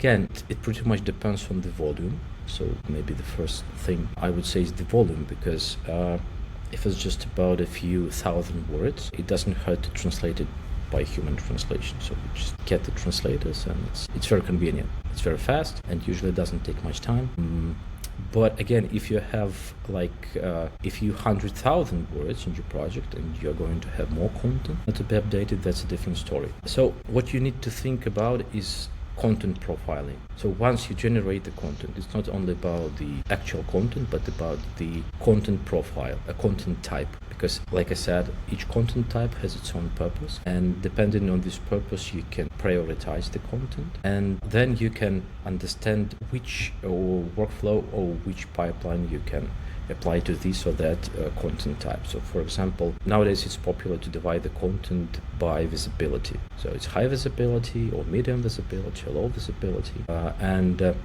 again, it pretty much depends on the volume. So maybe the first thing I would say is the volume, because if it's just about a few thousand words, it doesn't hurt to translate it by human translation. So we just get the translators, and it's very convenient. It's very fast, and usually doesn't take much time. But again, if you have if you 100,000 words in your project and you're going to have more content to be updated, that's a different story. So what you need to think about is content profiling. So once you generate the content, it's not only about the actual content, but about the content profile, a content type. Because like I said, each content type has its own purpose, and depending on this purpose, you can prioritize the content, and then you can understand which workflow or which pipeline you can apply to this or that content type. So for example, nowadays it's popular to divide the content by visibility. So it's high visibility or medium visibility or low visibility, and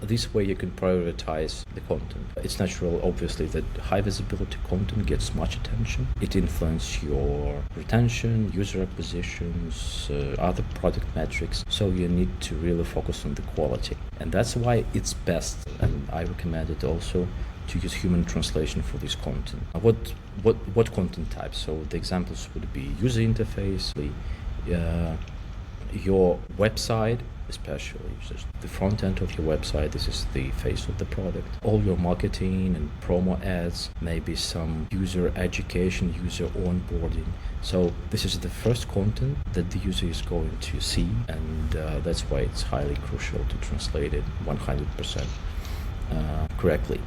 this way you can prioritize the content. It's natural, obviously, that high visibility content gets much attention. It influences your retention, user acquisitions, other product metrics. So you need to really focus on the quality. And that's why it's best, and I recommend it also, to use human translation for this content. What content types? So the examples would be user interface, your website, especially just the front end of your website. This is the face of the product. All your marketing and promo ads, maybe some user education, user onboarding. So this is the first content that the user is going to see, and that's why it's highly crucial to translate it 100% correctly.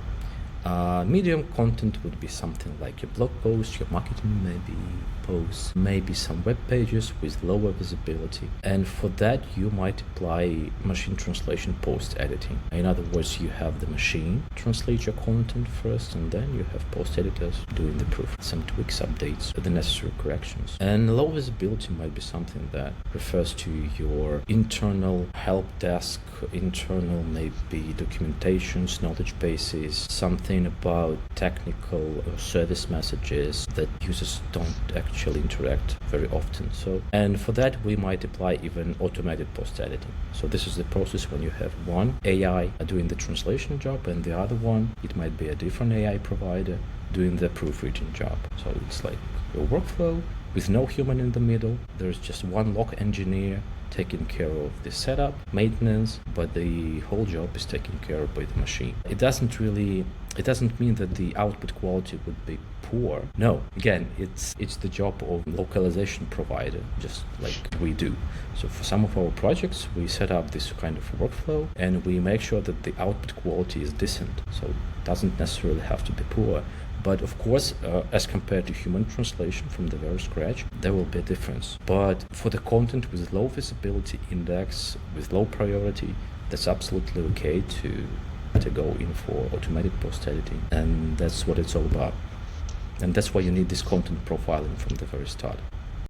Medium content would be something like your blog post, your marketing maybe posts, maybe some web pages with lower visibility. And for that, you might apply machine translation post editing. In other words, you have the machine translate your content first, and then you have post editors doing the proof, some tweaks, updates, the necessary corrections. And low visibility might be something that refers to your internal help desk, internal maybe documentations, knowledge bases, something about technical or service messages that users don't actually interact very often. So, and for that we might apply even automated post editing. So this is the process when you have one AI doing the translation job, and the other one, it might be a different AI provider doing the proofreading job. So it's like a workflow with no human in the middle. There's just one loc engineer taking care of the setup, maintenance, but the whole job is taken care of by the machine. It doesn't mean that the output quality would be poor. No, again, it's the job of localization provider, just like we do. So for some of our projects, we set up this kind of workflow, and we make sure that the output quality is decent. So it doesn't necessarily have to be poor. But of course, as compared to human translation from the very scratch, there will be a difference. But for the content with low visibility index, with low priority, that's absolutely okay to go in for automatic post editing. And that's what it's all about. And that's why you need this content profiling from the very start.